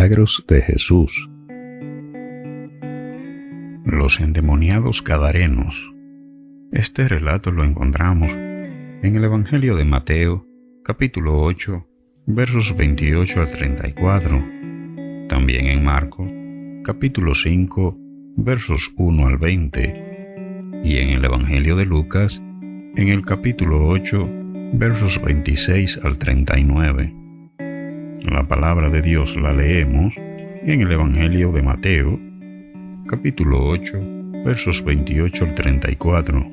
milagros de Jesús. Los endemoniados gadarenos. Este relato lo encontramos en el Evangelio de Mateo, capítulo 8, versos 28 al 34. También en Marcos, capítulo 5, versos 1 al 20. Y en el Evangelio de Lucas, en el capítulo 8, versos 26 al 39. La palabra de Dios la leemos en el Evangelio de Mateo, capítulo 8, versos 28 al 34.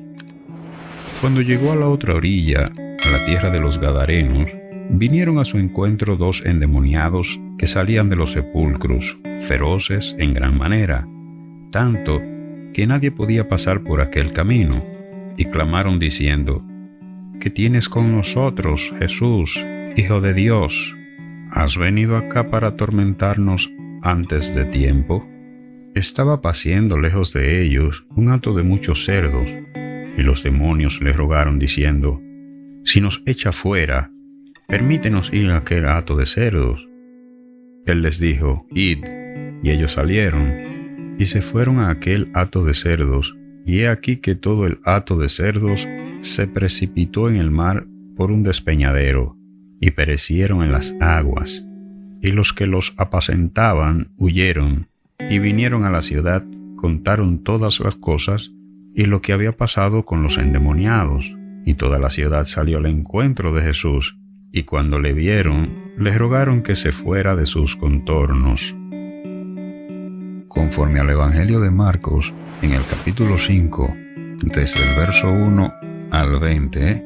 Cuando llegó a la otra orilla, a la tierra de los Gadarenos, vinieron a su encuentro dos endemoniados que salían de los sepulcros, feroces en gran manera, tanto que nadie podía pasar por aquel camino, y clamaron diciendo: ¿Qué tienes con nosotros, Jesús, Hijo de Dios? ¿Has venido acá para atormentarnos antes de tiempo? Estaba paciendo lejos de ellos un hato de muchos cerdos, y los demonios le rogaron diciendo: Si nos echa fuera, permítenos ir a aquel hato de cerdos. Él les dijo: Id, y ellos salieron, y se fueron a aquel hato de cerdos, y he aquí que todo el hato de cerdos se precipitó en el mar por un despeñadero, y perecieron en las aguas. Y los que los apacentaban huyeron, y vinieron a la ciudad, contaron todas las cosas, y lo que había pasado con los endemoniados. Y toda la ciudad salió al encuentro de Jesús, y cuando le vieron, le rogaron que se fuera de sus contornos. Conforme al Evangelio de Marcos, en el capítulo 5, desde el verso 1 al 20,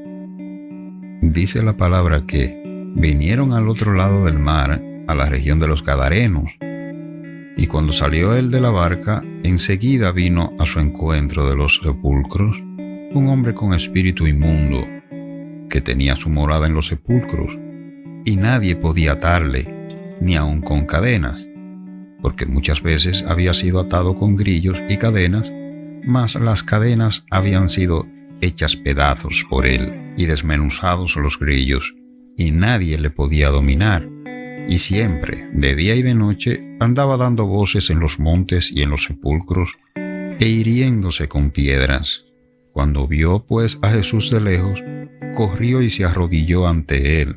dice la palabra que vinieron al otro lado del mar, a la región de los Gadarenos, y cuando salió él de la barca, enseguida vino a su encuentro de los sepulcros un hombre con espíritu inmundo, que tenía su morada en los sepulcros, y nadie podía atarle, ni aun con cadenas, porque muchas veces había sido atado con grillos y cadenas, mas las cadenas habían sido hechas pedazos por él y desmenuzados los grillos, y nadie le podía dominar, y siempre, de día y de noche, andaba dando voces en los montes y en los sepulcros, e hiriéndose con piedras. Cuando vio pues a Jesús de lejos, corrió y se arrodilló ante él,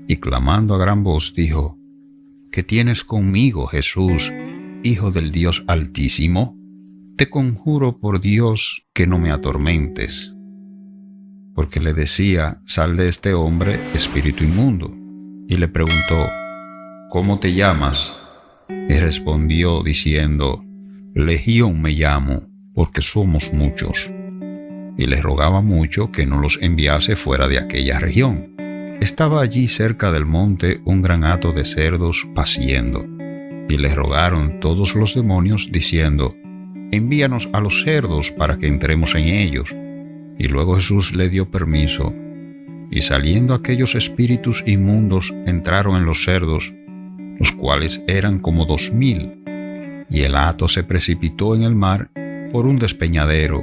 y clamando a gran voz dijo: ¿Qué tienes conmigo, Jesús, Hijo del Dios Altísimo? Te conjuro por Dios que no me atormentes. Porque le decía: Sal de este hombre, espíritu inmundo. Y le preguntó: ¿Cómo te llamas? Y respondió diciendo: Legión me llamo, porque somos muchos. Y le rogaba mucho que no los enviase fuera de aquella región. Estaba allí cerca del monte un gran hato de cerdos paciendo, y le rogaron todos los demonios diciendo: Envíanos a los cerdos para que entremos en ellos. Y luego Jesús le dio permiso, y saliendo aquellos espíritus inmundos entraron en los cerdos, los cuales eran como 2000, y el hato se precipitó en el mar por un despeñadero,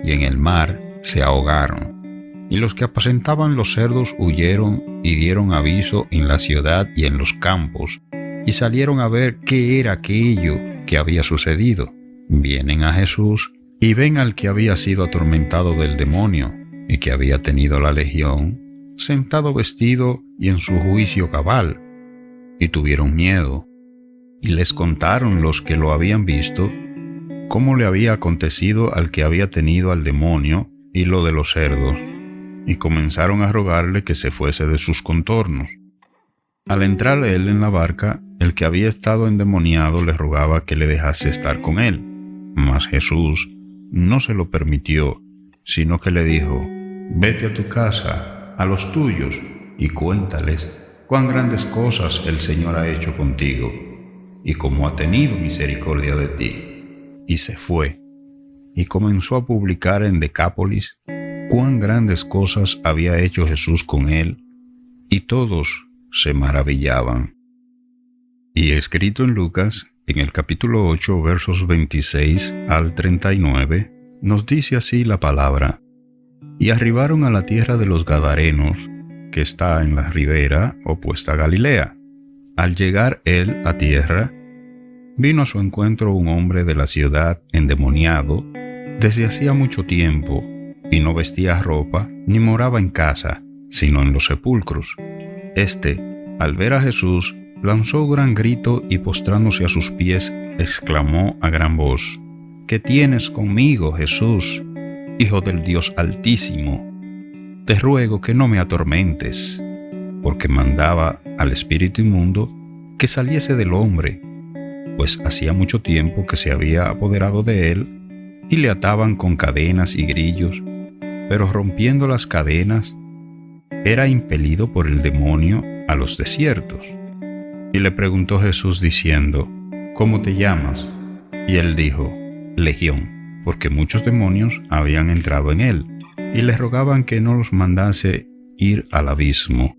y en el mar se ahogaron. Y los que apacentaban los cerdos huyeron y dieron aviso en la ciudad y en los campos, y salieron a ver qué era aquello que había sucedido. Vienen a Jesús y ven al que había sido atormentado del demonio y que había tenido la legión, sentado vestido y en su juicio cabal, y tuvieron miedo. Y les contaron los que lo habían visto cómo le había acontecido al que había tenido al demonio y lo de los cerdos, y comenzaron a rogarle que se fuese de sus contornos. Al entrar él en la barca, el que había estado endemoniado le rogaba que le dejase estar con él, mas Jesús no se lo permitió, sino que le dijo: Vete a tu casa, a los tuyos, y cuéntales cuán grandes cosas el Señor ha hecho contigo, y cómo ha tenido misericordia de ti. Y se fue, y comenzó a publicar en Decápolis cuán grandes cosas había hecho Jesús con él, y todos se maravillaban. Y escrito en Lucas, en el capítulo 8, versos 26 al 39, nos dice así la palabra: Y arribaron a la tierra de los Gadarenos, que está en la ribera opuesta a Galilea, Al llegar él a tierra, vino a su encuentro un hombre de la ciudad endemoniado desde hacía mucho tiempo, y no vestía ropa ni moraba en casa, sino en los sepulcros. Este, al ver a Jesús, lanzó un gran grito y postrándose a sus pies, exclamó a gran voz: ¿Qué tienes conmigo, Jesús, Hijo del Dios Altísimo? Te ruego que no me atormentes, porque mandaba al espíritu inmundo que saliese del hombre, pues hacía mucho tiempo que se había apoderado de él, y le ataban con cadenas y grillos, pero rompiendo las cadenas, era impelido por el demonio a los desiertos. Y le preguntó Jesús diciendo: ¿Cómo te llamas? Y él dijo: Legión, porque muchos demonios habían entrado en él, y le rogaban que no los mandase ir al abismo.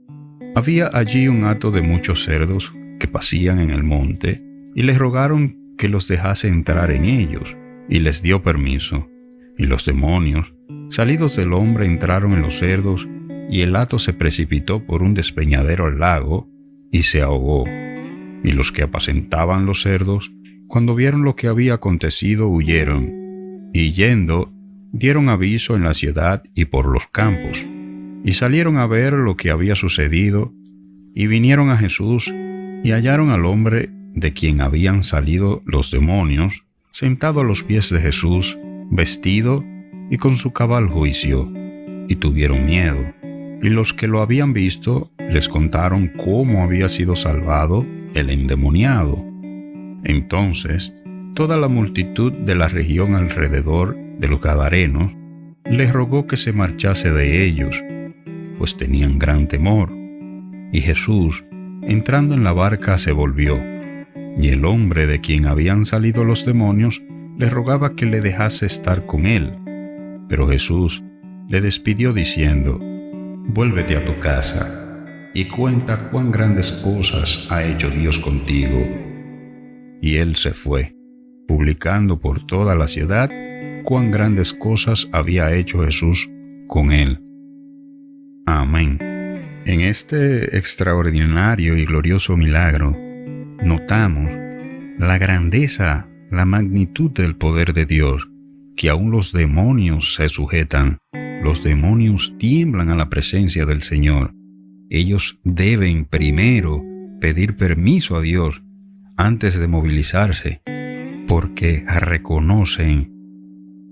Había allí un hato de muchos cerdos que pacían en el monte, y les rogaron que los dejase entrar en ellos, y les dio permiso. Y los demonios, salidos del hombre, entraron en los cerdos, y el hato se precipitó por un despeñadero al lago, y se ahogó. Y los que apacentaban los cerdos, cuando vieron lo que había acontecido, huyeron, y yendo, dieron aviso en la ciudad y por los campos, y salieron a ver lo que había sucedido, y vinieron a Jesús, y hallaron al hombre de quien habían salido los demonios, sentado a los pies de Jesús, vestido y con su cabal juicio, y tuvieron miedo. Y los que lo habían visto les contaron cómo había sido salvado el endemoniado. Entonces, toda la multitud de la región alrededor de los Gadarenos les rogó que se marchase de ellos, pues tenían gran temor. Y Jesús, entrando en la barca, se volvió, y el hombre de quien habían salido los demonios le rogaba que le dejase estar con él. Pero Jesús le despidió diciendo: Vuélvete a tu casa y cuenta cuán grandes cosas ha hecho Dios contigo. Y él se fue, publicando por toda la ciudad cuán grandes cosas había hecho Jesús con él. Amén. En este extraordinario y glorioso milagro, notamos la grandeza, la magnitud del poder de Dios, que aún los demonios se sujetan. Los demonios tiemblan a la presencia del Señor. Ellos deben primero pedir permiso a Dios antes de movilizarse, porque reconocen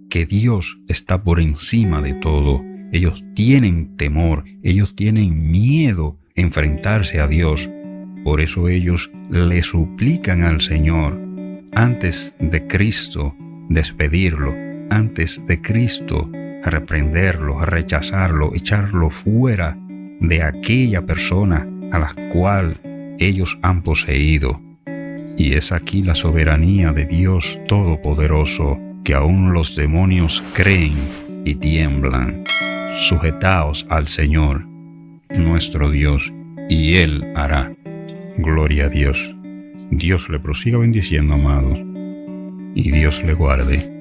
que Dios está por encima de todo. Ellos tienen temor, ellos tienen miedo a enfrentarse a Dios. Por eso ellos le suplican al Señor antes de Cristo despedirlo, antes de Cristo reprenderlo, rechazarlo, echarlo fuera de aquella persona a la cual ellos han poseído. Y es aquí la soberanía de Dios Todopoderoso, que aún los demonios creen y tiemblan. Sujetaos al Señor, nuestro Dios, y Él hará. Gloria a Dios. Dios le prosiga bendiciendo, amados, y Dios le guarde.